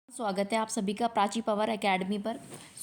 स्वागत है आप सभी का प्राची पावर एकेडमी पर।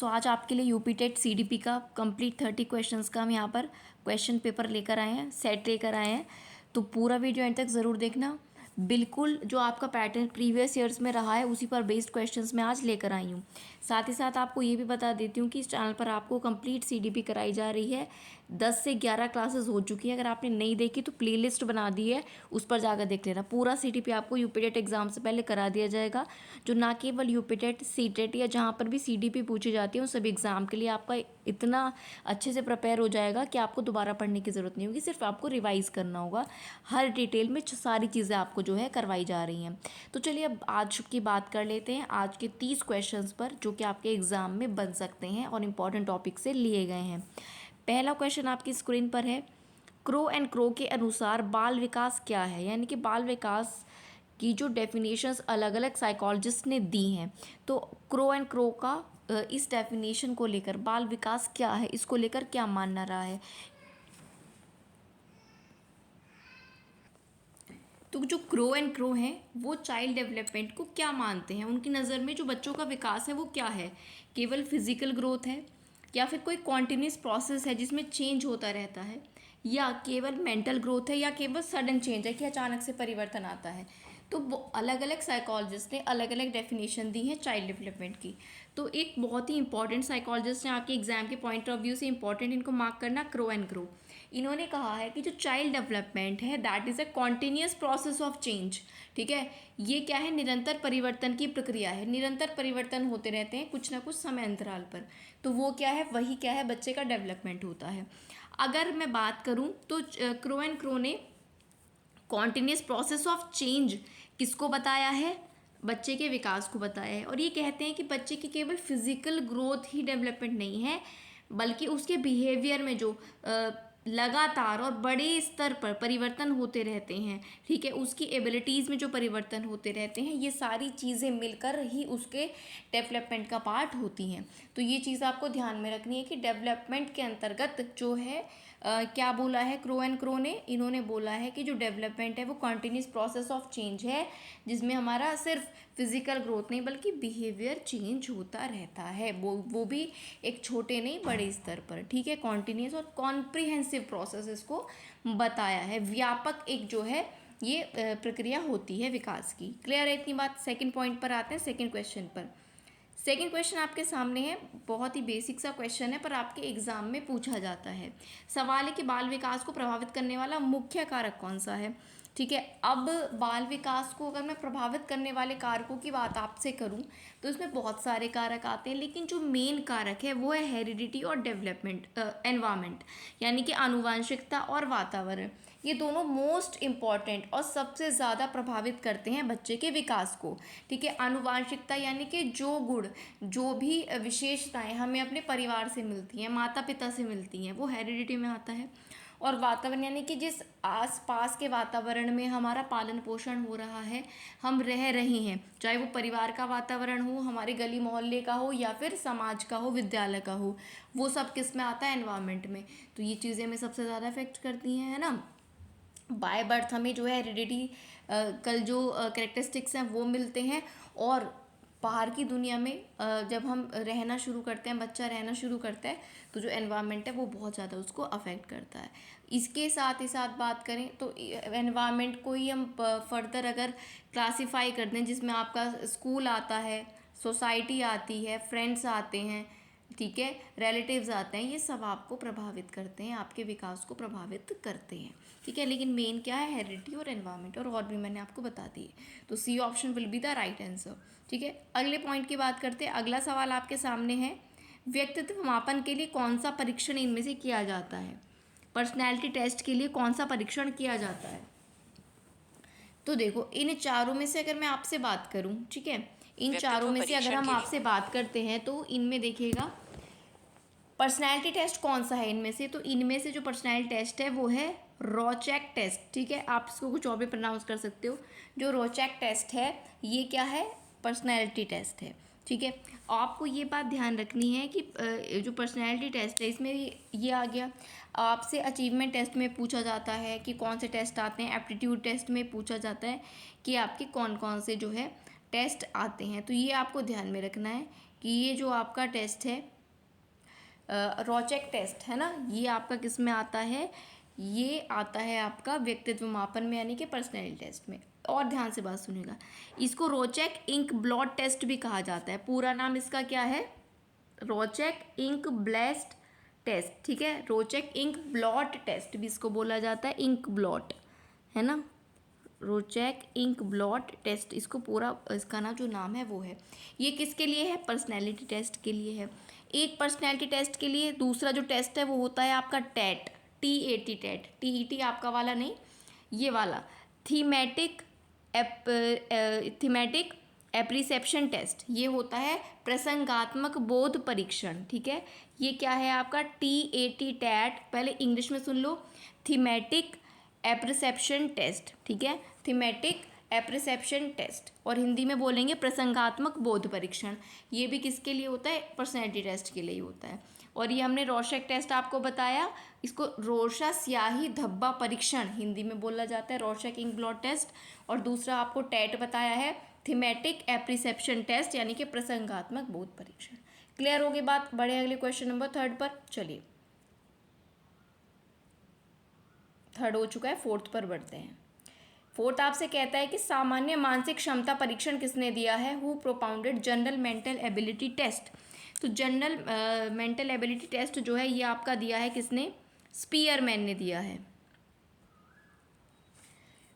आज आपके लिए यूपी टेट सीडीपी का कंप्लीट 30 क्वेश्चंस का हम यहाँ पर क्वेश्चन पेपर लेकर आए हैं, सेट लेकर आए हैं। तो पूरा वीडियो एंड तक ज़रूर देखना। बिल्कुल जो आपका पैटर्न प्रीवियस ईयर्स में रहा है उसी पर बेस्ड क्वेश्चंस मैं आज लेकर आई हूँ। साथ ही साथ आपको ये भी बता देती हूँ कि इस चैनल पर आपको कंप्लीट सीडीपी कराई जा रही है। 10 से 11 क्लासेस हो चुकी है। अगर आपने नहीं देखी तो प्लेलिस्ट बना दी है, उस पर जाकर देख लेना। पूरा सीडीपी आपको यूपी टेट एग्जाम से पहले करा दिया जाएगा। जो ना केवल यूपी टेट, सीटेट या जहाँ पर भी सीडीपी पूछी जाती है उन सभी एग्जाम के लिए आपका इतना अच्छे से प्रिपेयर हो जाएगा कि आपको दोबारा पढ़ने की ज़रूरत नहीं होगी। सिर्फ आपको रिवाइज करना होगा। हर डिटेल में सारी चीज़ें आपको जो है करवाई जा रही हैं। तो चलिए अब आज की बात कर लेते हैं, आज के 30 क्वेश्चंस पर जो कि आपके एग्ज़ाम में बन सकते हैं और इम्पॉर्टेंट टॉपिक से लिए गए हैं। पहला क्वेश्चन आपकी स्क्रीन पर है। क्रो एंड क्रो के अनुसार बाल विकास क्या है? यानी कि बाल विकास की जो डेफिनेशंस अलग अलग साइकोलॉजिस्ट ने दी हैं, तो क्रो एंड क्रो का इस डेफिनेशन को लेकर बाल विकास क्या है, इसको लेकर क्या मानना रहा है। तो जो क्रो एंड क्रो हैं वो चाइल्ड डेवलपमेंट को क्या मानते हैं? उनकी नज़र में जो बच्चों का विकास है वो क्या है? केवल फिजिकल ग्रोथ है, या फिर कोई कॉन्टिन्यूस प्रोसेस है जिसमें चेंज होता रहता है, या केवल मेंटल ग्रोथ है, या केवल सडन चेंज है कि अचानक से परिवर्तन आता है। तो वो अलग अलग साइकोलॉजिस्ट ने अलग अलग डेफिनेशन दी है चाइल्ड डेवलपमेंट की। तो एक बहुत ही इंपॉर्टेंट साइकोलॉजिस्ट हैं, आपके एग्जाम के पॉइंट ऑफ व्यू से इंपॉर्टेंट, इनको मार्क करना, क्रो एंड क्रो। इन्होंने कहा है कि जो चाइल्ड डेवलपमेंट है that is a continuous process of change. ठीक है, ये क्या है? निरंतर परिवर्तन की प्रक्रिया है। निरंतर परिवर्तन होते रहते हैं कुछ ना कुछ समय अंतराल पर। तो वो क्या है? वही क्या है? बच्चे का डेवलपमेंट होता है। अगर मैं बात करूं तो क्रो एंड क्रो ने कॉन्टिन्यूस प्रोसेस ऑफ चेंज किसको बताया है? बच्चे के विकास को बताया है। और ये कहते हैं कि बच्चे की केवल फिजिकल ग्रोथ ही डेवलपमेंट नहीं है, बल्कि उसके बिहेवियर में जो लगातार और बड़े स्तर पर परिवर्तन होते रहते हैं, ठीक है, उसकी एबिलिटीज़ में जो परिवर्तन होते रहते हैं, ये सारी चीज़ें मिलकर ही उसके डेवलपमेंट का पार्ट होती हैं। तो ये चीज़ आपको ध्यान में रखनी है कि डेवलपमेंट के अंतर्गत जो है क्या बोला है क्रो एंड क्रो ने? इन्होंने बोला है कि जो डेवलपमेंट है वो कॉन्टिन्यूस प्रोसेस ऑफ चेंज है, जिसमें हमारा सिर्फ फिजिकल ग्रोथ नहीं बल्कि बिहेवियर चेंज होता रहता है, वो भी एक छोटे नहीं बड़े स्तर पर। ठीक है, कॉन्टिन्यूस और कॉम्प्रिहेंसिव प्रोसेस इसको बताया है। व्यापक एक जो है ये प्रक्रिया होती है विकास की। क्लियर है इतनी बात? सेकंड पॉइंट पर आते हैं, सेकंड क्वेश्चन पर। सेकेंड क्वेश्चन आपके सामने है, बहुत ही बेसिक सा क्वेश्चन है पर आपके एग्जाम में पूछा जाता है। सवाल है कि बाल विकास को प्रभावित करने वाला मुख्य कारक कौन सा है? ठीक है, अब बाल विकास को अगर मैं प्रभावित करने वाले कारकों की बात आपसे करूं तो इसमें बहुत सारे कारक आते हैं, लेकिन जो मेन कारक है वो है हेरिडिटी और डेवलपमेंट एनवायरमेंट, यानी कि आनुवंशिकता और वातावरण। ये दोनों मोस्ट इम्पॉर्टेंट और सबसे ज़्यादा प्रभावित करते हैं बच्चे के विकास को। ठीक है, आनुवंशिकता यानी कि जो गुण, जो भी विशेषताएं हमें अपने परिवार से मिलती हैं, माता पिता से मिलती हैं, वो हेरिडिटी में आता है। और वातावरण यानी कि जिस आसपास के वातावरण में हमारा पालन पोषण हो रहा है, हम रह रहे हैं, चाहे वो परिवार का वातावरण हो, हमारे गली मोहल्ले का हो, या फिर समाज का हो, विद्यालय का हो, वो सब किस में आता है? एनवायरनमेंट में। तो ये चीज़ें हमें सबसे ज़्यादा इफेक्ट करती हैं, है ना। बाय बर्थ हमें जो है हेरिडिटी कल जो करेक्टरिस्टिक्स हैं वो मिलते हैं, और बाहर की दुनिया में जब हम रहना शुरू करते हैं, बच्चा रहना शुरू करता है, तो जो एनवायरनमेंट है वो बहुत ज़्यादा उसको अफेक्ट करता है। इसके साथ ही साथ बात करें तो एनवायरनमेंट को ही हम फर्दर अगर क्लासीफाई कर दें, जिसमें आपका स्कूल आता है, सोसाइटी आती है, फ्रेंड्स आते हैं, ठीक है, रिलेटिव्स आते हैं, ये सब आपको प्रभावित करते हैं, आपके विकास को प्रभावित करते हैं। ठीक है, लेकिन मेन क्या है? हेरिडिटी और एनवायरनमेंट, और भी मैंने आपको बता दी है। तो C option will be the right answer. ठीक है, अगले पॉइंट की बात करते हैं। अगला सवाल आपके सामने है, व्यक्तित्व मापन के लिए कौन सा परीक्षण इनमें से किया जाता है? पर्सनैलिटी टेस्ट के लिए कौन सा परीक्षण किया जाता है? तो देखो, इन चारों में से अगर मैं आपसे बात करूं, ठीक है, इन चारों में से अगर हम आपसे बात करते हैं तो इनमें देखिएगा पर्सनैलिटी टेस्ट कौन सा है इनमें से? तो इनमें से जो पर्सनैलिटी टेस्ट है वो है रोचैक टेस्ट। ठीक है, आप इसको कुछ और भी प्रोनाउंस कर सकते हो। जो रोचैक टेस्ट है ये क्या है? पर्सनैलिटी टेस्ट है। ठीक है, आपको ये बात ध्यान रखनी है कि जो पर्सनैलिटी टेस्ट है इसमें ये आ गया। आपसे अचीवमेंट टेस्ट में पूछा जाता है कि कौन से टेस्ट आते हैं, एप्टीट्यूड टेस्ट में पूछा जाता है कि आपके कौन कौन से जो है टेस्ट आते हैं। तो ये आपको ध्यान में रखना है कि ये जो आपका टेस्ट है रोचेक टेस्ट है ना, ये आपका किस में आता है, ये आता है आपका व्यक्तित्व मापन में यानी कि पर्सनैलिटी टेस्ट में। और ध्यान से बात सुनिएगा, इसको रोचेक इंक ब्लॉट टेस्ट भी कहा जाता है। पूरा नाम इसका क्या है, रोचेक इंक ब्लेस्ट टेस्ट, ठीक है। रोचेक इंक ब्लॉट टेस्ट भी इसको बोला जाता है, इंक ब्लॉट है ना, रोचेक इंक ब्लॉट टेस्ट, इसको पूरा इसका ना जो नाम है वो है। ये किसके लिए है, पर्सनैलिटी टेस्ट के लिए है। एक पर्सनैलिटी टेस्ट के लिए दूसरा जो टेस्ट है वो होता है आपका टेट, TAT टेट, TET आपका वाला नहीं, ये वाला थीमेटिक थीमेटिक एप्रिसेप्शन टेस्ट, ये होता है प्रसंगात्मक बोध परीक्षण, ठीक है। ये क्या है आपका TAT टेट, पहले इंग्लिश में सुन लो, थीमेटिक एप्रिसेप्शन टेस्ट, ठीक है, थीमेटिक एप्रिसेप्शन टेस्ट, और हिंदी में बोलेंगे प्रसंगात्मक बोध परीक्षण। ये भी किसके लिए होता है, पर्सनैलिटी टेस्ट के लिए ही होता है। और ये हमने रोशेक टेस्ट आपको बताया, इसको रोशा स्याही धब्बा परीक्षण हिंदी में बोला जाता है, रोशेक इंक ब्लॉट टेस्ट। और दूसरा आपको टेट बताया है, थीमेटिक एप्रिसेप्शन टेस्ट यानी कि प्रसंगात्मक बोध परीक्षण। क्लियर होगी बात, बढ़े अगले क्वेश्चन नंबर 3 पर। चलिए, 3 हो चुका है, 4 पर बढ़ते हैं। 4 आपसे कहता है कि सामान्य मानसिक क्षमता परीक्षण किसने दिया है, who propounded general mental ability test. तो जनरल मेंटल एबिलिटी टेस्ट जो है ये आपका दिया है किसने, स्पीयरमैन ने दिया है।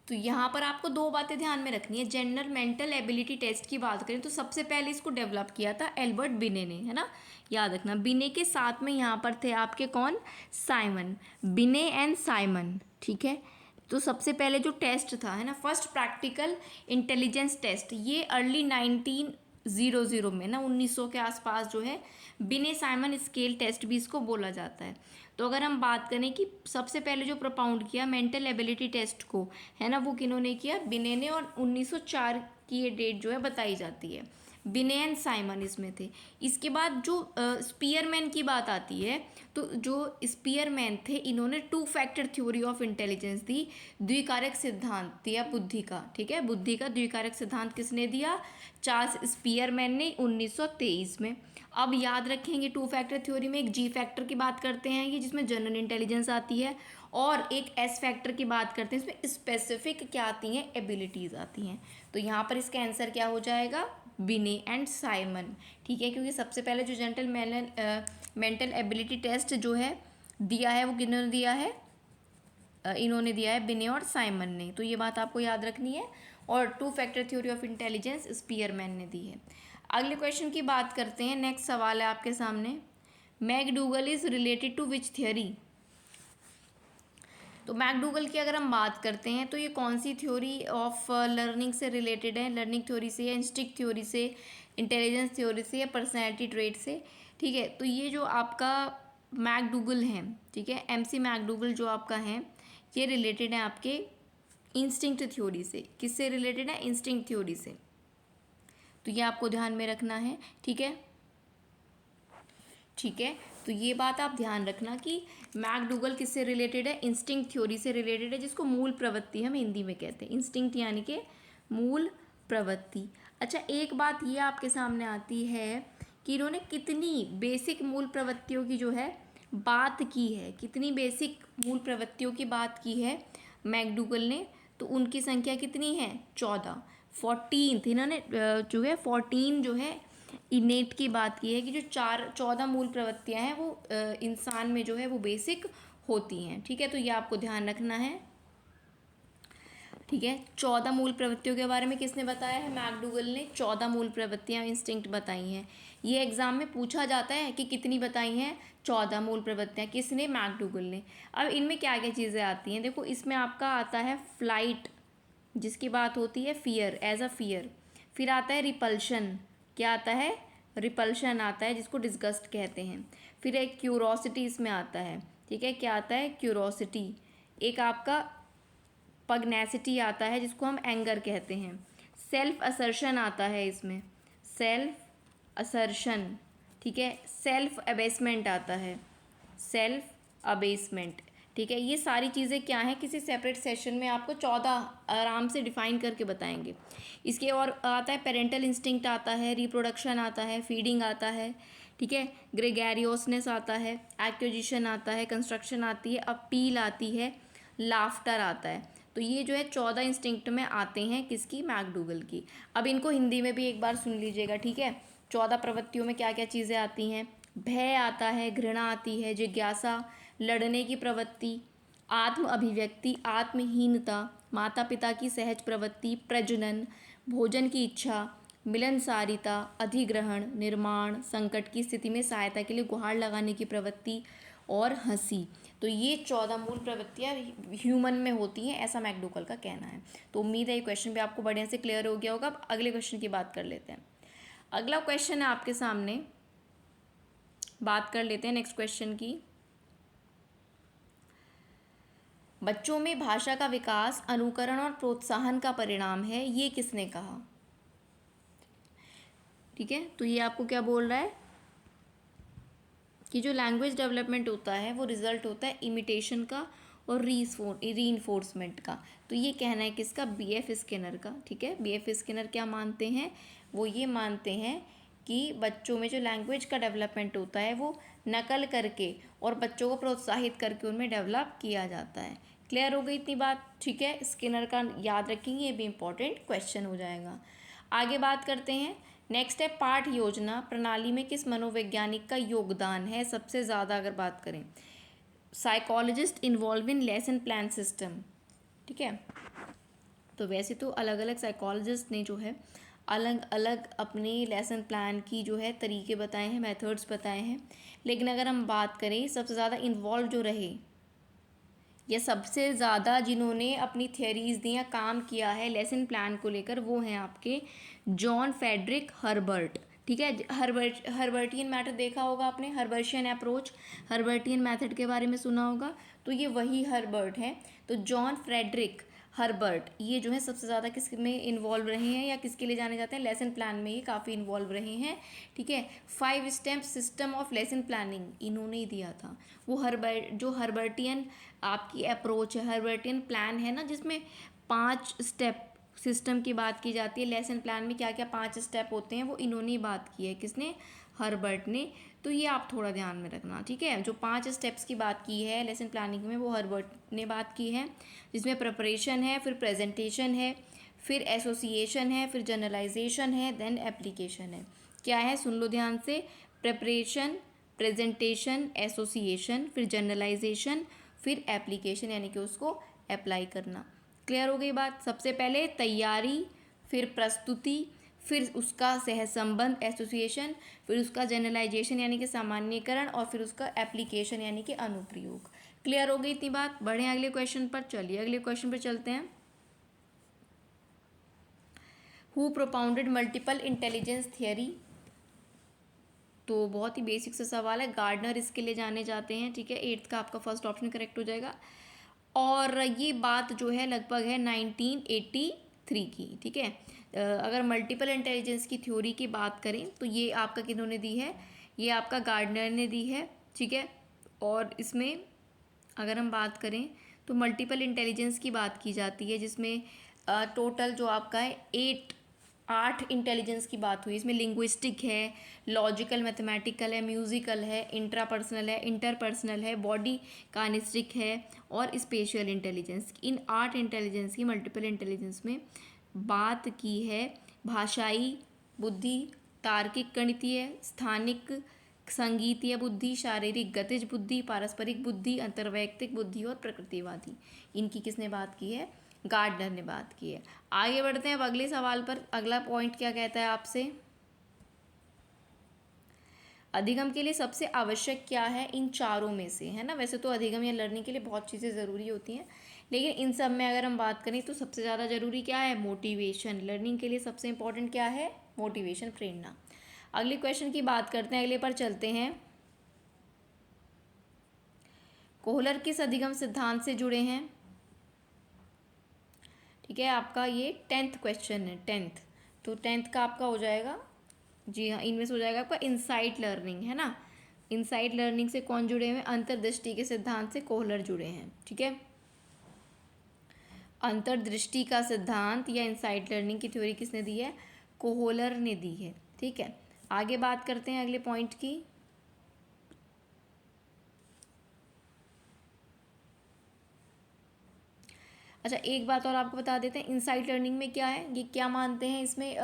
तो यहाँ पर आपको 2 बातें ध्यान में रखनी है। जनरल मेंटल एबिलिटी टेस्ट की बात करें तो सबसे पहले इसको डेवलप किया था एल्बर्ट बिने ने, है ना, याद रखना। बिने के साथ में यहाँ पर थे आपके कौन, साइमन, बिने एंड साइमन, ठीक है। तो सबसे पहले जो टेस्ट था, है ना, फर्स्ट प्रैक्टिकल इंटेलिजेंस टेस्ट, ये अर्ली 1900 में ना, 1900 के आसपास जो है बिने साइमन स्केल टेस्ट भी इसको बोला जाता है। तो अगर हम बात करें कि सबसे पहले जो प्रोपाउंड किया मेंटल एबिलिटी टेस्ट को, है ना, वो किन्होंने किया, बिने ने, और 1904 की ये डेट जो है बताई जाती है। बिने एंड साइमन इसमें थे। इसके बाद जो स्पीयरमैन की बात आती है, तो जो स्पीयरमैन थे इन्होंने 2 फैक्टर थ्योरी ऑफ इंटेलिजेंस दी, द्विकारक सिद्धांत दिया बुद्धि का, ठीक है। बुद्धि का द्विकारक सिद्धांत किसने दिया, चार्ल्स स्पीयरमैन ने 1923 में। अब याद रखेंगे 2 फैक्टर थ्योरी में एक G फैक्टर की बात करते हैं ये जिसमें जनरल इंटेलिजेंस आती है, और एक S फैक्टर की बात करते हैं इसमें स्पेसिफिक क्या आती हैं, एबिलिटीज़ आती हैं। तो यहाँ पर इसका आंसर क्या हो जाएगा, बिने एंड साइमन, ठीक है, क्योंकि सबसे पहले जो जनरल मेंटल एबिलिटी टेस्ट जो है दिया है वो किन्होंने दिया है, इन्होंने दिया है बिने और साइमन ने। तो ये बात आपको याद रखनी है। और 2 factor theory of intelligence Spearman ने दी है। अगले क्वेश्चन की बात करते हैं। नेक्स्ट सवाल है आपके सामने, McDougall is related to which theory. तो मैकडूगल की अगर हम बात करते हैं तो ये कौन सी थ्योरी ऑफ लर्निंग से रिलेटेड है, लर्निंग थ्योरी से, या इंस्टिंक्ट थ्योरी से, इंटेलिजेंस थ्योरी से, या पर्सनैलिटी ट्रेट से, ठीक है। तो ये जो आपका मैकडूगल है, ठीक है, MC मैकडूगल जो आपका है, ये रिलेटेड है आपके इंस्टिंक्ट थ्योरी से। किससे रिलेटेड है, इंस्टिंक्ट थ्योरी से। तो ये आपको ध्यान में रखना है, ठीक है, ठीक है। तो ये बात आप ध्यान रखना कि मैकडूगल किससे रिलेटेड है, इंस्टिंक्ट थ्योरी से रिलेटेड है, जिसको मूल प्रवृत्ति हम हिंदी में कहते हैं। इंस्टिंक्ट यानी कि मूल प्रवृत्ति। अच्छा, एक बात ये आपके सामने आती है कि इन्होंने कितनी बेसिक मूल प्रवृत्तियों की जो है बात की है, कितनी बेसिक मूल प्रवृत्तियों की बात की है मैकडूगल ने। तो उनकी संख्या कितनी है, 14, 14 इन्होंने जो है 14 जो है इनेट की बात की है कि जो 14 मूल प्रवृत्तियां हैं वो इंसान में जो है वो बेसिक होती हैं, ठीक है। तो ये आपको ध्यान रखना है, ठीक है। 14 मूल प्रवृत्तियों के बारे में किसने बताया है, मैकडूगल ने 14 मूल प्रवृत्तियां इंस्टिंक्ट बताई हैं। ये एग्जाम में पूछा जाता है कि कितनी बताई हैं, 14 मूल प्रवृत्तियां, किसने, मैकडूगल ने। अब इनमें क्या क्या चीज़ें आती हैं, देखो इसमें आपका आता है फ्लाइट, जिसकी बात होती है फियर, एज अ फियर। फिर आता है रिपल्शन, क्या आता है, रिपल्शन आता है, जिसको डिस्गस्ट कहते हैं। फिर एक क्यूरोसिटी इसमें आता है, ठीक है, क्या आता है, क्यूरोसिटी। एक आपका पगनेसिटी आता है, जिसको हम एंगर कहते हैं। सेल्फ असर्शन आता है इसमें, सेल्फ असर्शन, ठीक है। सेल्फ अबेसमेंट आता है, सेल्फ अबेसमेंट, ठीक है, ये सारी चीज़ें क्या हैं, किसी सेपरेट सेशन में आपको 14 आराम से डिफाइन करके बताएंगे। इसके और आता है पेरेंटल इंस्टिंक्ट आता है, रिप्रोडक्शन आता है, फीडिंग आता है, ठीक है, ग्रेगैरियोसनेस आता है, एक्विजिशन आता है, कंस्ट्रक्शन आती है, अपील आती है, लाफ्टर आता है। तो ये जो है 14 इंस्टिंक्ट में आते हैं किसकी, मैकडूगल की। अब इनको हिंदी में भी एक बार सुन लीजिएगा, ठीक है। 14 प्रवृत्तियों में क्या क्या चीज़ें आती हैं, भय आता है, घृणा आती है, जिज्ञासा, लड़ने की प्रवृत्ति, आत्म अभिव्यक्ति, आत्महीनता, माता पिता की सहज प्रवृत्ति, प्रजनन, भोजन की इच्छा, मिलनसारिता, अधिग्रहण, निर्माण, संकट की स्थिति में सहायता के लिए गुहार लगाने की प्रवृत्ति और हंसी। तो ये 14 मूल प्रवृत्तियाँ ह्यूमन में होती हैं, ऐसा मैकडूगल का कहना है। तो उम्मीद है ये क्वेश्चन भी आपको बढ़िया से क्लियर हो गया होगा। अब अगले क्वेश्चन की बात कर लेते हैं। अगला क्वेश्चन है आपके सामने, बात कर लेते हैं नेक्स्ट क्वेश्चन की। बच्चों में भाषा का विकास अनुकरण और प्रोत्साहन का परिणाम है, ये किसने कहा। ठीक है, तो ये आपको क्या बोल रहा है कि जो लैंग्वेज डेवलपमेंट होता है वो रिजल्ट होता है इमिटेशन का और रीइंफोर्समेंट का। तो ये कहना है किसका, BF स्किनर का। ठीक है, BF स्किनर क्या मानते हैं, वो ये मानते हैं कि बच्चों में जो लैंग्वेज का डेवलपमेंट होता है वो नकल करके और बच्चों को प्रोत्साहित करके उनमें डेवलप किया जाता है। क्लियर हो गई इतनी बात, ठीक है। स्किनर का याद रखेंगे, ये भी इम्पोर्टेंट क्वेश्चन हो जाएगा। आगे बात करते हैं, नेक्स्ट है पाठ योजना प्रणाली में किस मनोवैज्ञानिक का योगदान है सबसे ज़्यादा। अगर बात करें, psychologist involve in lesson plan system. ठीक है, तो वैसे तो अलग अलग साइकोलॉजिस्ट ने जो है अलग अलग अपने लेसन प्लान की जो है तरीके बताए हैं, मेथड्स बताए हैं, लेकिन अगर हम बात करें सबसे ज़्यादा इन्वॉल्व जो रहे या सबसे ज़्यादा जिन्होंने अपनी थियरीज़ दी या काम किया है लेसन प्लान को लेकर, वो हैं आपके जॉन फ्रेडरिक हर्बर्ट। ठीक है, हर्बर्टियन मेथड देखा होगा आपने, हर्बर्शियन अप्रोच, हर्बर्टियन मेथड के बारे में सुना होगा, तो ये वही हर्बर्ट है। तो जॉन फ्रेडरिक हर्बर्ट ये जो है सबसे ज़्यादा किस में इन्वॉल्व रहे हैं या किसके लिए जाने जाते हैं, लेसन प्लान में ये काफ़ी इन्वॉल्व रहे हैं। ठीक है, 5 step system of lesson planning इन्होंने ही दिया था। वो जो हर्बर्टियन आपकी अप्रोच है, हर्बर्टियन प्लान है ना, जिसमें 5 स्टेप सिस्टम की बात की जाती है, लेसन प्लान में क्या क्या 5 स्टेप होते हैं, वो इन्होंने ही बात की है। किसने, हर्बर्ट ने। तो ये आप थोड़ा ध्यान में रखना, ठीक है। जो 5 स्टेप्स की बात की है लेसन प्लानिंग में, वो हर्बर्ट ने बात की है, जिसमें प्रिपरेशन है, फिर प्रेजेंटेशन है, फिर एसोसिएशन है, फिर जनरलाइजेशन है, देन एप्लीकेशन है। क्या है, सुन लो ध्यान से, प्रिपरेशन, प्रेजेंटेशन, एसोसिएशन, फिर जनरलाइजेशन, फिर एप्लीकेशन, यानी कि उसको अप्लाई करना। क्लियर हो गई बात। सबसे पहले तैयारी, फिर प्रस्तुति, फिर उसका सहसंबंध एसोसिएशन, फिर उसका जनरलाइजेशन यानी कि सामान्यकरण, और फिर उसका एप्लीकेशन यानी कि अनुप्रयोग। क्लियर हो गई इतनी बात। बढ़ें अगले क्वेश्चन पर। चलिए अगले क्वेश्चन पर चलते हैं। Who propounded multiple intelligence theory. तो बहुत ही बेसिक सा सवाल है, गार्डनर इसके लिए जाने जाते हैं। ठीक है, 8th का आपका फर्स्ट ऑप्शन करेक्ट हो जाएगा। और ये बात जो है लगभग है 1983 की। ठीक है, अगर मल्टीपल इंटेलिजेंस की थ्योरी की बात करें तो ये आपका किन्होंने दी है, ये आपका गार्डनर ने दी है। ठीक है, और इसमें अगर हम बात करें तो मल्टीपल इंटेलिजेंस की बात की जाती है, जिसमें टोटल जो आपका है 8 इंटेलिजेंस की बात हुई। इसमें लिंग्विस्टिक है, लॉजिकल मैथमेटिकल है, म्यूजिकल है, इंट्रापर्सनल है, इंटरपर्सनल है, बॉडी काइनेस्टिक है और स्पेशियल इंटेलिजेंस। इन 8 इंटेलिजेंस की मल्टीपल इंटेलिजेंस में बात की है भाषाई बुद्धि, तार्किक गणितीय, स्थानिक संगीतीय बुद्धि, शारीरिक गतिज बुद्धि, पारस्परिक बुद्धि, अंतर्वैयक्तिक बुद्धि और प्रकृतिवादी। इनकी किसने बात की है, गार्डनर ने बात की है। आगे बढ़ते हैं अब अगले सवाल पर। अगला पॉइंट क्या कहता है आपसे, अधिगम के लिए सबसे आवश्यक क्या है इन चारों में से, है ना। वैसे तो अधिगम या लर्निंग के लिए बहुत चीज़ें ज़रूरी होती हैं, लेकिन इन सब में अगर हम बात करें तो सबसे ज़्यादा ज़रूरी क्या है, मोटिवेशन। लर्निंग के लिए सबसे इंपॉर्टेंट क्या है, मोटिवेशन, प्रेरणा। अगले क्वेश्चन की बात करते हैं, अगले पर चलते हैं। कोहलर किस अधिगम सिद्धांत से जुड़े हैं। ठीक है, आपका ये 10th क्वेश्चन है, 10th। तो 10th का आपका हो जाएगा, जी हाँ, इनमें से हो जाएगा आपका इनसाइट लर्निंग, है ना। इनसाइट लर्निंग से कौन जुड़े हुए हैं? अंतर्दृष्टि के सिद्धांत से कोहलर जुड़े हैं। ठीक है, अंतर्दृष्टि का सिद्धांत या इनसाइट लर्निंग की थ्योरी किसने दी है? कोहलर ने दी है। ठीक है, आगे बात करते हैं अगले पॉइंट की। अच्छा, एक बात और आपको बता देते हैं, इनसाइट लर्निंग में क्या है, ये क्या मानते हैं इसमें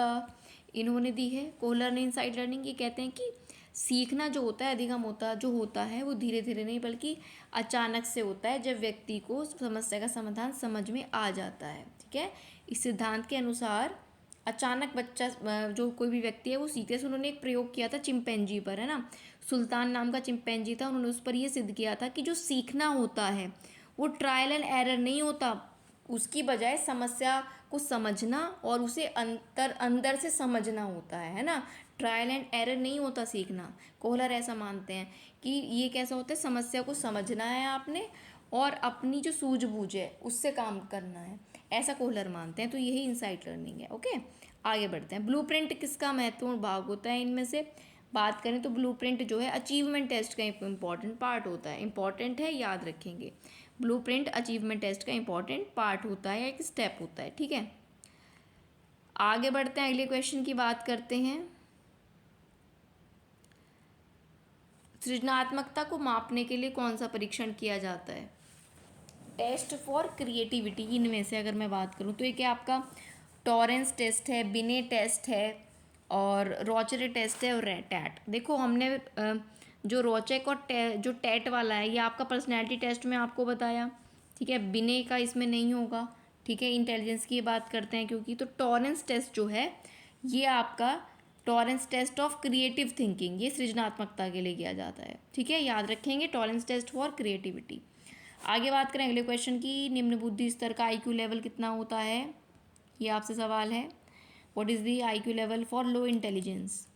इन्होंने दी है कोहलर ने इनसाइट लर्निंग। ये कहते हैं कि सीखना जो होता है, अधिगम होता जो होता है, वो धीरे धीरे नहीं बल्कि अचानक से होता है, जब व्यक्ति को समस्या का समाधान समझ में आ जाता है। ठीक है, इस सिद्धांत के अनुसार अचानक बच्चा जो कोई भी व्यक्ति है वो सीखते हैं। उन्होंने एक प्रयोग किया था चिंपैंजी पर, है ना, सुल्तान नाम का चिंपैंजी था। उन्होंने उस पर यह सिद्ध किया था कि जो सीखना होता है वो ट्रायल एंड एरर नहीं होता, उसकी बजाय समस्या को समझना और उसे अंदर से समझना होता है ना। ट्रायल एंड एरर नहीं होता सीखना। कोहलर ऐसा मानते हैं कि ये कैसा होता है, समस्या को समझना है आपने और अपनी जो सूझबूझ है उससे काम करना है, ऐसा कोहलर मानते हैं। तो यही इनसाइट लर्निंग है। ओके, आगे बढ़ते हैं। ब्लूप्रिंट किसका महत्वपूर्ण भाग होता है इनमें से? बात करें तो ब्लूप्रिंट जो है अचीवमेंट टेस्ट का इंपॉर्टेंट पार्ट होता है। इंपॉर्टेंट है, याद रखेंगे। ब्लूप्रिंट अचीवमेंट टेस्ट का इंपॉर्टेंट पार्ट होता है, एक स्टेप होता है। ठीक है, आगे बढ़ते हैं, अगले क्वेश्चन की बात करते हैं। सृजनात्मकता को मापने के लिए कौन सा परीक्षण किया जाता है? Test for creativity. इनमें से अगर मैं बात करूँ तो एक आपका टॉरेंस टेस्ट है, बिने टेस्ट है और रोचरे टेस्ट है और टैट। देखो हमने जो रोचेक और जो टैट वाला है ये आपका पर्सनैलिटी टेस्ट में आपको बताया। ठीक है, बिने का इसमें नहीं होगा। ठीक है, इंटेलिजेंस की बात करते हैं क्योंकि, तो टॉरेंस टेस्ट जो है ये आपका Torrance test of creative thinking, ये सृजनात्मकता के लिए किया जाता है। ठीक है, याद रखेंगे, टॉरेंस टेस्ट फॉर क्रिएटिविटी। आगे बात करें अगले क्वेश्चन की। निम्न बुद्धि स्तर का आईक्यू लेवल कितना होता है? ये आपसे सवाल है। What is the IQ level for low intelligence?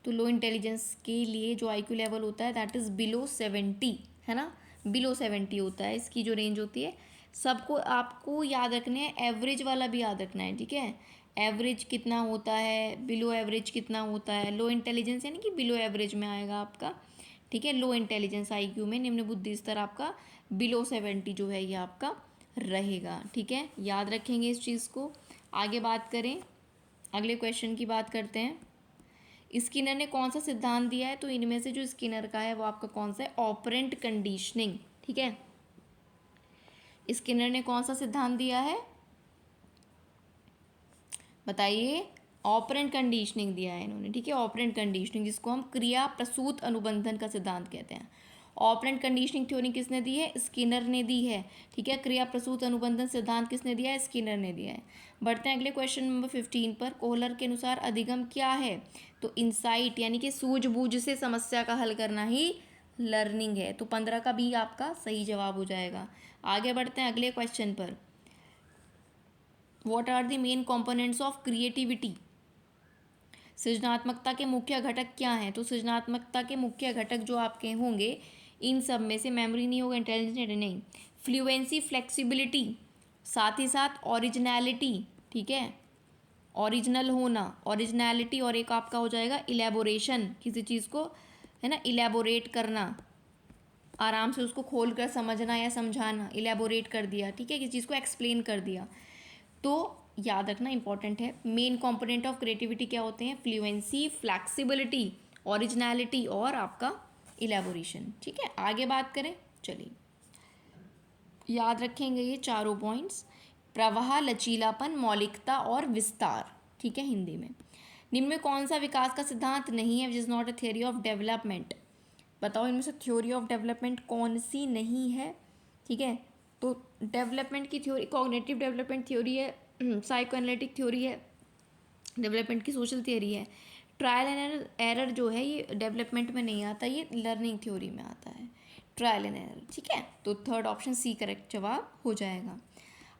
तो लो इंटेलिजेंस के लिए जो आईक्यू लेवल होता है दैट इज़ बिलो 70, है ना, बिलो 70 होता है इसकी जो रेंज होती है। सबको आपको याद रखने हैं, एवरेज वाला भी याद रखना है। ठीक है, एवरेज कितना होता है, बिलो एवरेज कितना होता है। लो इंटेलिजेंस यानी कि बिलो एवरेज में आएगा आपका। ठीक है, लो इंटेलिजेंस आईक्यू में निम्न बुद्धि स्तर आपका बिलो 70 जो है ये आपका रहेगा। ठीक है, याद रखेंगे इस चीज़ को। आगे बात करें, अगले क्वेश्चन की बात करते हैं। स्किनर ने कौन सा सिद्धांत दिया है? तो इनमें से जो स्किनर का है वो आपका कौन सा है? Operant conditioning. ठीक है, स्किनर ने कौन सा सिद्धांत दिया है बताइए? ऑपरेंट कंडीशनिंग दिया है इन्होंने। ठीक है, ऑपरेंट कंडीशनिंग जिसको हम क्रिया प्रसूत अनुबंधन का सिद्धांत कहते हैं। ऑपरेंट कंडीशनिंग थ्योरी किसने दी है? स्किनर ने दी है। ठीक है, क्रिया प्रसूत अनुबंधन सिद्धांत किसने दिया है? स्किनर ने दिया है। बढ़ते हैं अगले क्वेश्चन नंबर 15 पर। कोहलर के अनुसार अधिगम क्या है? तो इंसाइट यानी कि सूझबूझ से समस्या का हल करना ही लर्निंग है। तो 15 का भी आपका सही जवाब हो जाएगा। आगे बढ़ते हैं अगले क्वेश्चन पर। What are the main components of creativity? सृजनात्मकता के मुख्य घटक क्या हैं? तो सृजनात्मकता के मुख्य घटक जो आपके होंगे, इन सब में से मेमोरी नहीं होगा, इंटेलिजेंस नहीं, फ्लुएंसी, फ्लेक्सिबिलिटी, साथ ही साथ ओरिजिनलिटी। ठीक है, ओरिजिनल होना, ओरिजिनलिटी, और एक आपका हो जाएगा इलेबोरेशन, किसी चीज़ को, है ना, इलेबोरेट करना, आराम से उसको खोल कर समझना या समझाना, इलेबोरेट कर दिया। ठीक है, किसी चीज़ को एक्सप्लेन कर दिया। तो याद रखना इंपॉर्टेंट है, मेन कंपोनेंट ऑफ क्रिएटिविटी क्या होते हैं? फ्लुएंसी, फ्लैक्सिबिलिटी, ओरिजिनलिटी और आपका इलेबोरेशन। ठीक है, आगे बात करें, चलिए याद रखेंगे ये चारों पॉइंट्स। प्रवाह, लचीलापन, मौलिकता और विस्तार। ठीक है, हिंदी में। निम्न में कौन सा विकास का सिद्धांत नहीं है? Which is not a theory of development? बताओ इनमें से थ्योरी ऑफ डेवलपमेंट कौन सी नहीं है? ठीक है, तो डेवलपमेंट की थ्योरी कॉग्निटिव डेवलपमेंट थ्योरी है, साइको एनालिटिक थ्योरी है, डेवलपमेंट की सोशल थ्योरी है। ट्रायल एंड एरर जो है ये डेवलपमेंट में नहीं आता, ये लर्निंग थ्योरी में आता है, ट्रायल एंड एरर। ठीक है, तो थर्ड ऑप्शन सी करेक्ट जवाब हो जाएगा।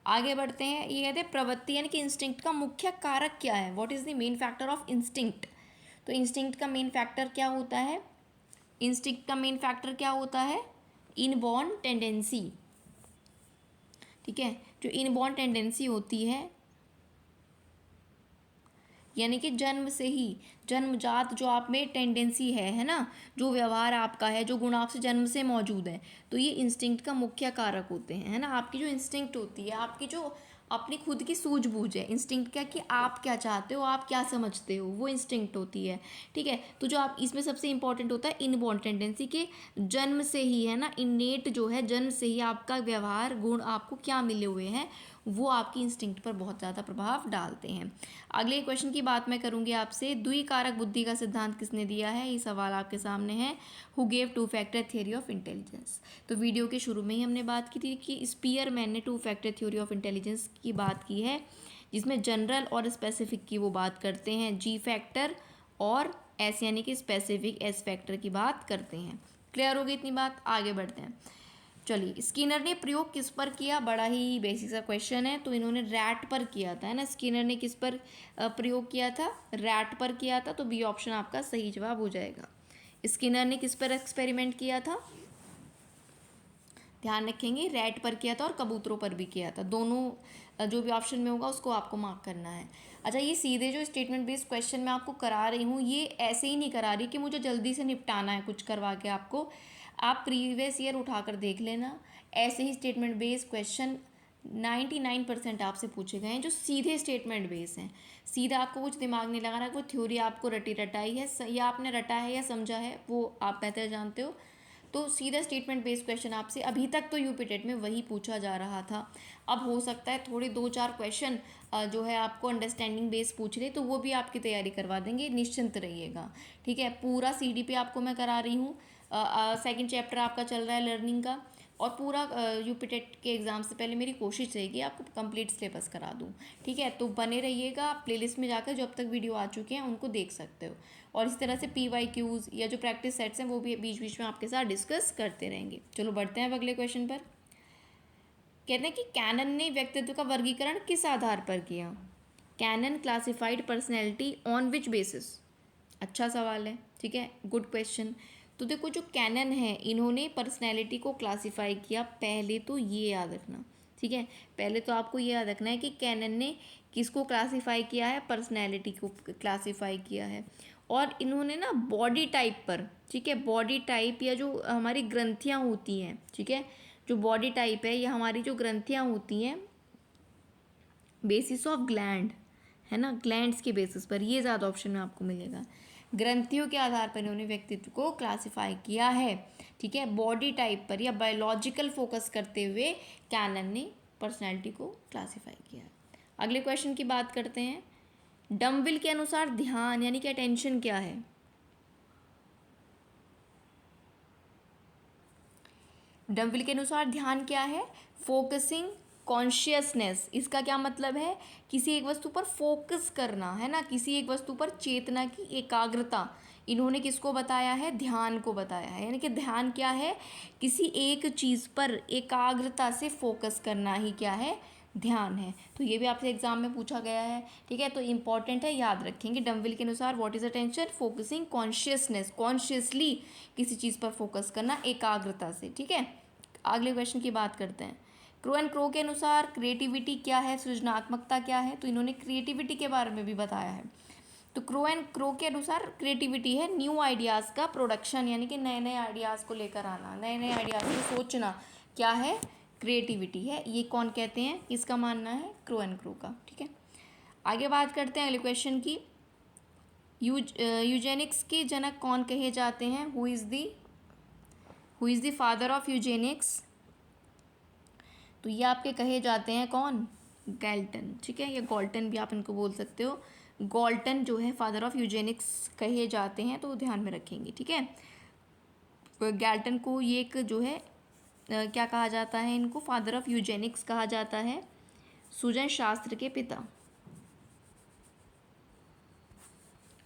आगे बढ़ते हैं, ये कहते हैं प्रवृत्ति यानी कि इंस्टिंक्ट का मुख्य कारक क्या है? What is the main factor of instinct? तो इंस्टिंक्ट का मेन फैक्टर क्या होता है? इंस्टिंक्ट का मेन फैक्टर क्या होता है? Inborn tendency. ठीक है, जो इनबॉर्न टेंडेंसी होती है यानी कि जन्म से ही, जन्मजात जो आप में टेंडेंसी है ना, जो व्यवहार आपका है, जो गुण आपसे जन्म से मौजूद है, तो ये इंस्टिंक्ट का मुख्य कारक होते हैं, है ना। आपकी जो इंस्टिंक्ट होती है, आपकी जो अपनी खुद की सूझबूझ है, इंस्टिंक्ट क्या कि आप क्या चाहते हो, आप क्या समझते हो, वो इंस्टिंक्ट होती है, ठीक है। तो जो आप इसमें सबसे इंपॉर्टेंट होता है इनबॉर्न टेंडेंसी के जन्म से ही, है ना, इनेट जो है, जन्म से ही आपका व्यवहार गुण आपको क्या मिले हुए हैं, वो आपकी इंस्टिंक्ट पर बहुत ज़्यादा प्रभाव डालते हैं। अगले क्वेश्चन की बात मैं करूँगी आपसे, द्विकारक बुद्धि का सिद्धांत किसने दिया है, ये सवाल आपके सामने है। Who gave two factor theory of intelligence. तो वीडियो के शुरू में ही हमने बात की थी कि स्पीयरमैन ने two factor theory of intelligence की बात की है, जिसमें जनरल और स्पेसिफिक की वो बात करते हैं, जी फैक्टर और एस यानी कि स्पेसिफिक एस फैक्टर की बात करते हैं। क्लियर होगी इतनी बात, आगे बढ़ते हैं। चलिए, स्किनर ने प्रयोग किस पर किया, बड़ा ही बेसिक सा क्वेश्चन है। तो इन्होंने रैट पर किया था, है ना। स्किनर ने किस पर प्रयोग किया था, रैट पर किया था, तो बी ऑप्शन आपका सही जवाब हो जाएगा। स्किनर ने किस पर एक्सपेरिमेंट किया था, ध्यान रखेंगे, रैट पर किया था और कबूतरों पर भी किया था, दोनों जो भी ऑप्शन में होगा उसको आपको मार्क करना है। अच्छा, ये सीधे जो स्टेटमेंट बेस्ड क्वेश्चन मैं आपको करा रही हूँ, ये ऐसे ही नहीं करा रही कि मुझे जल्दी से निपटाना है कुछ करवा के आपको। आप प्रीवियस ईयर उठाकर देख लेना, ऐसे ही स्टेटमेंट बेस्ड क्वेश्चन 99% आपसे पूछे गए हैं, जो सीधे स्टेटमेंट बेस हैं। सीधा आपको कुछ दिमाग नहीं लगा रहा, कोई थ्योरी आपको रटी रटाई है, या आपने रटा है या समझा है, वो आप बेहतर जानते हो। तो सीधा स्टेटमेंट बेस्ड क्वेश्चन आपसे अभी तक तो यूपी टेट में वही पूछा जा रहा था। अब हो सकता है थोड़े 2-4 क्वेश्चन जो है आपको अंडरस्टैंडिंग बेस पूछ ले, तो वो भी आपकी तैयारी करवा देंगे, निश्चिंत रहिएगा, ठीक है। पूरा सीडीपी आपको मैं करा रही हूँ, सेकंड चैप्टर आपका चल रहा है लर्निंग का, और पूरा यूपी टेट के एग्ज़ाम से पहले मेरी कोशिश रहेगी आपको कंप्लीट सिलेबस करा दूँ, ठीक है। तो बने रहिएगा, आप प्लेलिस्ट में जाकर जो अब तक वीडियो आ चुके हैं उनको देख सकते हो, और इस तरह से PYQs या जो प्रैक्टिस सेट्स हैं वो भी बीच बीच में आपके साथ डिस्कस करते रहेंगे। चलो बढ़ते हैं अब अगले क्वेश्चन पर। कहते हैं कि कैनन ने व्यक्तित्व का वर्गीकरण किस आधार पर किया, Cannon classified personality on which basis. अच्छा सवाल है, ठीक है, गुड क्वेश्चन। तो देखो, जो कैनन है, इन्होंने पर्सनैलिटी को क्लासिफाई किया, पहले तो ये याद रखना, ठीक है। पहले तो आपको ये याद रखना है कि कैनन ने किसको क्लासिफाई किया है, पर्सनैलिटी को क्लासिफाई किया है। और इन्होंने ना बॉडी टाइप पर, ठीक है, बॉडी टाइप या जो हमारी ग्रंथियाँ होती हैं, ठीक है, जो बॉडी टाइप है या हमारी जो ग्रंथियाँ होती हैं, बेसिस ऑफ ग्लैंड, है ना, ग्लैंड्स के बेसिस पर, ये ज़्यादा ऑप्शन में आपको मिलेगा। ग्रंथियों के आधार पर इन्होंने व्यक्तित्व को क्लासिफाई किया है, ठीक है, बॉडी टाइप पर या बायोलॉजिकल फोकस करते हुए कैनन ने पर्सनैलिटी को क्लासिफाई किया। अगले क्वेश्चन की बात करते हैं। डम्बिल के अनुसार ध्यान यानी कि अटेंशन क्या है, डम्बिल के अनुसार ध्यान क्या है, फोकसिंग कॉन्शियसनेस। इसका क्या मतलब है, किसी एक वस्तु पर फोकस करना, है ना, किसी एक वस्तु पर चेतना की एकाग्रता। इन्होंने किसको बताया है, ध्यान को बताया है। यानी कि ध्यान क्या है, किसी एक चीज़ पर एकाग्रता से फोकस करना ही क्या है, ध्यान है। तो ये भी आपसे एग्जाम में पूछा गया है, ठीक है, तो इंपॉर्टेंट है, याद रखेंगे। डम्बिल के अनुसार what is attention, focusing consciousness, consciously किसी चीज़ पर फोकस करना एकाग्रता से, ठीक है। अगले क्वेश्चन की बात करते हैं। क्रो एंड क्रो के अनुसार क्रिएटिविटी क्या है, सृजनात्मकता क्या है, तो इन्होंने क्रिएटिविटी के बारे में भी बताया है। तो क्रो एंड क्रो के अनुसार क्रिएटिविटी है न्यू आइडियाज़ का प्रोडक्शन, यानी कि नए नए आइडियाज़ को लेकर आना, नए नए आइडियाज़ को सोचना, क्या है, क्रिएटिविटी है। ये कौन कहते हैं, किसका मानना है, क्रो एंड क्रो का, ठीक है। आगे बात करते हैं अगले क्वेश्चन की। यूजेनिक्स के जनक कौन कहे जाते हैं, who is the father of Eugenix. तो ये आपके कहे जाते हैं कौन, गैल्टन, ठीक है, या गॉल्टन भी आप इनको बोल सकते हो। गॉल्टन जो है फादर ऑफ यूजेनिक्स कहे जाते हैं, तो ध्यान में रखेंगे, ठीक है। गैल्टन को ये एक जो है क्या कहा जाता है, इनको फादर ऑफ यूजेनिक्स कहा जाता है, सूजन शास्त्र के पिता,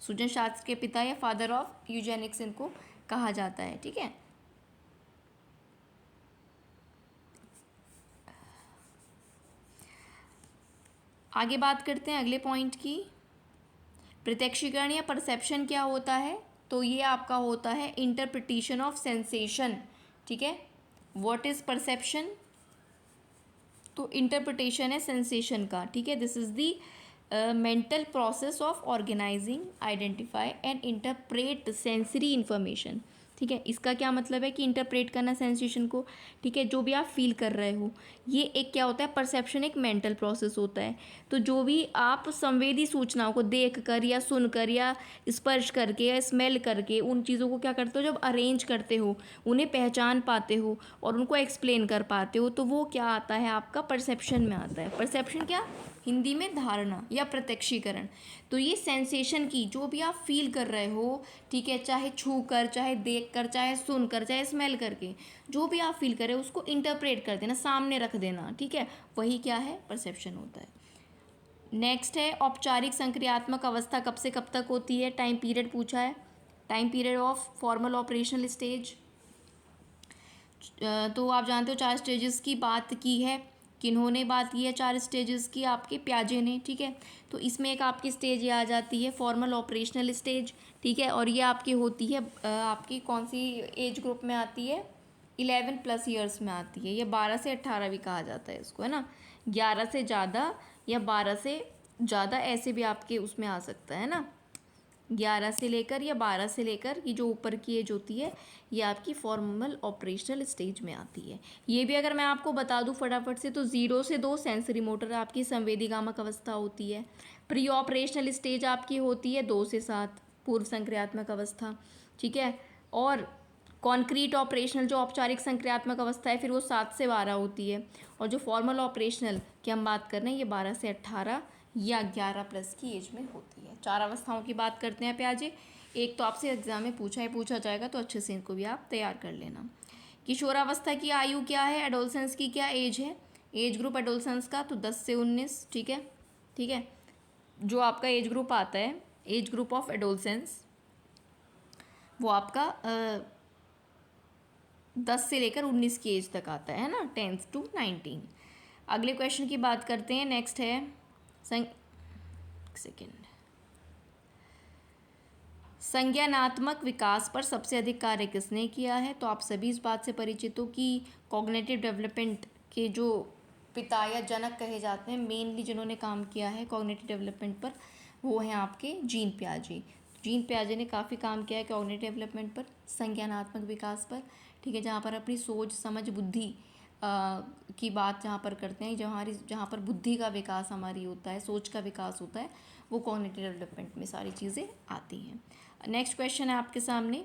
सूजन शास्त्र के पिता या फादर ऑफ यूजेनिक्स इनको कहा जाता है, ठीक है। आगे बात करते हैं अगले पॉइंट की। प्रत्यक्षीकरण या परसेप्शन क्या होता है, तो ये आपका होता है इंटरप्रिटेशन ऑफ सेंसेशन, ठीक है। व्हाट इज परसेप्शन, तो इंटरप्रिटेशन है सेंसेशन का, ठीक है। This is the mental process of organising, identify and interpret sensory information. ठीक है, इसका क्या मतलब है कि इंटरप्रेट करना सेंसेशन को, ठीक है, जो भी आप फील कर रहे हो, ये एक क्या होता है, परसेप्शन एक मेंटल प्रोसेस होता है। तो जो भी आप संवेदी सूचनाओं को देख कर या सुन कर या स्पर्श करके या स्मेल करके उन चीज़ों को क्या करते हो, जब अरेंज करते हो, उन्हें पहचान पाते हो और उनको एक्सप्लेन कर पाते हो, तो वो क्या आता है, आपका परसेप्शन में आता है। परसेप्शन क्या, हिंदी में धारणा या प्रत्यक्षीकरण। तो ये सेंसेशन की जो भी आप फील कर रहे हो, ठीक है, चाहे छू कर, चाहे देख कर, चाहे सुन कर, चाहे स्मेल करके, जो भी आप फील कर रहे हो उसको इंटरप्रेट कर देना, सामने रख देना, ठीक है, वही क्या है, परसेप्शन होता है। नेक्स्ट है औपचारिक संक्रियात्मक अवस्था कब से कब तक होती है, टाइम पीरियड पूछा है, time period of formal operational stage. तो आप जानते हो 4 स्टेजेस की बात की है, किन्होंने बात की है 4 स्टेजेस की, आपके प्याजे ने, ठीक है। तो इसमें एक आपकी स्टेज ये आ जाती है फॉर्मल ऑपरेशनल स्टेज, ठीक है, और ये आपकी होती है आपकी कौन सी एज ग्रुप में आती है, 11+ ईयर्स में आती है। ये 12 से 18 भी कहा जाता है इसको, है ना, 11 से ज़्यादा या 12 से ज़्यादा ऐसे भी आपके उसमें आ सकता है ना, 11 से लेकर या 12 से लेकर की जो ऊपर की एज होती है, ये आपकी फॉर्मल ऑपरेशनल स्टेज में आती है। ये भी अगर मैं आपको बता दूं फटाफट से, तो 0 से 2 सेंसरी मोटर आपकी संवेदीगामक अवस्था होती है। प्री ऑपरेशनल स्टेज आपकी होती है 2 से 7 पूर्व संक्रियात्मक अवस्था, ठीक है। और कॉन्क्रीट ऑपरेशनल जो औपचारिक संक्रियात्मक अवस्था है फिर वो 7 से 12 होती है। और जो फॉर्मल ऑपरेशनल की हम बात कर रहे हैं ये 12 से 18 या 11+ की एज में होती है। 4 अवस्थाओं की बात करते हैं प्याजे। एक तो आपसे एग्जाम में पूछा जाएगा, तो अच्छे से इनको भी आप तैयार कर लेना। किशोरावस्था की आयु क्या है, एडोलसेंस की क्या एज है, एज ग्रुप एडोलसेंस का तो 10 से 19, ठीक है, ठीक है। जो आपका एज ग्रुप आता है, एज ग्रुप ऑफ एडोलसेंस, वो आपका 10 से लेकर 19 की एज तक आता है ना, 10 to 19। अगले क्वेश्चन की बात करते हैं। नेक्स्ट है संज्ञानात्मक विकास पर सबसे अधिक कार्य किसने किया है। तो आप सभी इस बात से परिचित हो कि कॉग्निटिव डेवलपमेंट के जो पिता या जनक कहे जाते हैं, मेनली जिन्होंने काम किया है कॉग्निटिव डेवलपमेंट पर, वो हैं आपके जीन पियाजे। जीन पियाजे ने काफ़ी काम किया है कॉग्निटिव डेवलपमेंट पर, संज्ञानात्मक विकास पर, ठीक है, जहाँ पर अपनी सोच समझ बुद्धि की बात जहाँ पर करते हैं, जहाँ पर बुद्धि का विकास हमारी होता है, सोच का विकास होता है, वो कॉग्निटिव डेवलपमेंट में सारी चीज़ें आती हैं। नेक्स्ट क्वेश्चन है आपके सामने,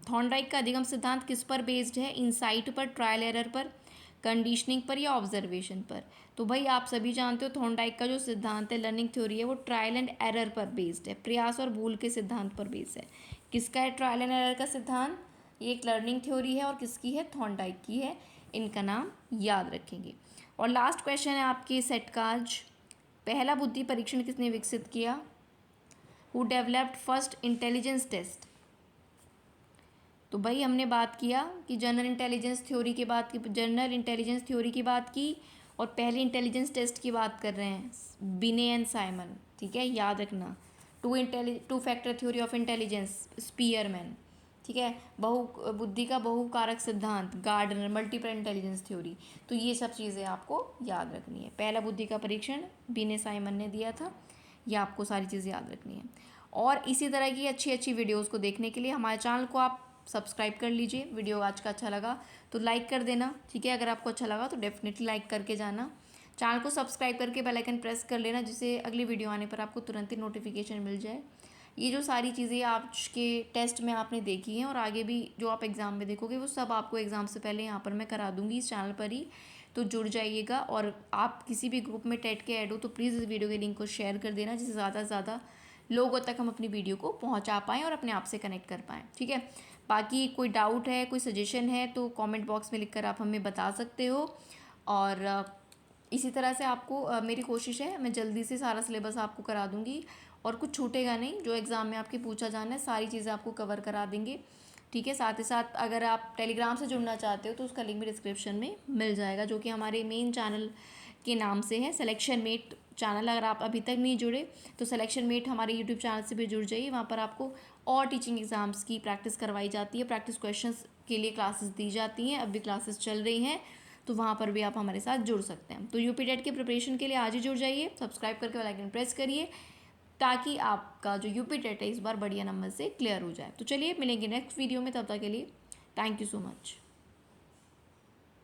थॉर्नडाइक का अधिगम सिद्धांत किस पर बेस्ड है, इनसाइट पर, ट्रायल एरर पर, कंडीशनिंग पर या ऑब्जर्वेशन पर। तो भाई आप सभी जानते हो थॉर्नडाइक का जो सिद्धांत है, लर्निंग थ्योरी है, वो ट्रायल एंड एरर पर बेस्ड है, प्रयास और भूल के सिद्धांत पर बेस्ड है। किसका है ट्रायल एंड एरर का सिद्धांत, ये एक लर्निंग थ्योरी है और किसकी है, थॉर्नडाइक की है। इनका नाम याद रखेंगे। और लास्ट क्वेश्चन है आपके सेट का आज, पहला बुद्धि परीक्षण किसने विकसित किया, who developed first intelligence test. तो भाई हमने बात किया कि जनरल इंटेलिजेंस थ्योरी की बात की, जनरल इंटेलिजेंस थ्योरी की बात की, और पहले इंटेलिजेंस टेस्ट की बात कर रहे हैं, बिने एंड साइमन, ठीक है, याद रखना। Two factor theory of intelligence, Spearman, ठीक है, बुद्धि का बहुकारक सिद्धांत, गार्डनर, मल्टीपल इंटेलिजेंस थ्योरी। तो ये सब चीज़ें आपको याद रखनी है। पहला बुद्धि का परीक्षण बिने साइमन ने दिया था, ये आपको सारी चीज़ें याद रखनी है। और इसी तरह की अच्छी अच्छी वीडियोज़ को देखने के लिए हमारे चैनल को आप सब्सक्राइब कर लीजिए। वीडियो आज का अच्छा लगा तो लाइक कर देना, ठीक है, अगर आपको अच्छा लगा तो डेफिनेटली लाइक करके जाना। चैनल को सब्सक्राइब करके बेल आइकन प्रेस कर लेना, जिससे अगली वीडियो आने पर आपको तुरंत ही नोटिफिकेशन मिल जाए। ये जो सारी चीज़ें आज के टेस्ट में आपने देखी हैं और आगे भी जो आप एग्ज़ाम में देखोगे, वो सब आपको एग्ज़ाम से पहले यहाँ पर मैं करा दूँगी इस चैनल पर ही, तो जुड़ जाइएगा। और आप किसी भी ग्रुप में टेट के ऐड हो तो प्लीज़ इस वीडियो के लिंक को शेयर कर देना, जिससे ज़्यादा से ज़्यादा लोगों तक हम अपनी वीडियो को पहुँचा पाएँ और अपने आप से कनेक्ट कर पाएँ, ठीक है। बाकी कोई डाउट है, कोई सजेशन है तो कमेंट बॉक्स में लिखकर आप हमें बता सकते हो। और इसी तरह से आपको मेरी कोशिश है मैं जल्दी से सारा सिलेबस आपको करा दूँगी और कुछ छूटेगा नहीं, जो एग्ज़ाम में आपके पूछा जाना है सारी चीज़ें आपको कवर करा देंगे, ठीक है। साथ ही साथ अगर आप टेलीग्राम से जुड़ना चाहते हो तो उसका लिंक भी डिस्क्रिप्शन में मिल जाएगा, जो कि हमारे मेन चैनल के नाम से है, सिलेक्शन मेट चैनल। अगर आप अभी तक नहीं जुड़े तो सिलेक्शन मेट हमारे यूट्यूब चैनल से भी जुड़ जाइए, वहाँ पर आपको और टीचिंग एग्ज़ाम्स की प्रैक्टिस करवाई जाती है, प्रैक्टिस क्वेश्चंस के लिए क्लासेस दी जाती हैं, अब भी क्लासेस चल रही हैं। तो वहाँ पर भी आप हमारे साथ जुड़ सकते हैं। तो यूपी टेट की प्रिपरेशन के लिए आज ही जुड़ जाइए, सब्सक्राइब करके बेल आइकन प्रेस करिए ताकि आपका जो यूपी टेट है इस बार बढ़िया नंबर से क्लियर हो जाए। तो चलिए मिलेंगे नेक्स्ट वीडियो में, तब तक के लिए थैंक यू सो मच।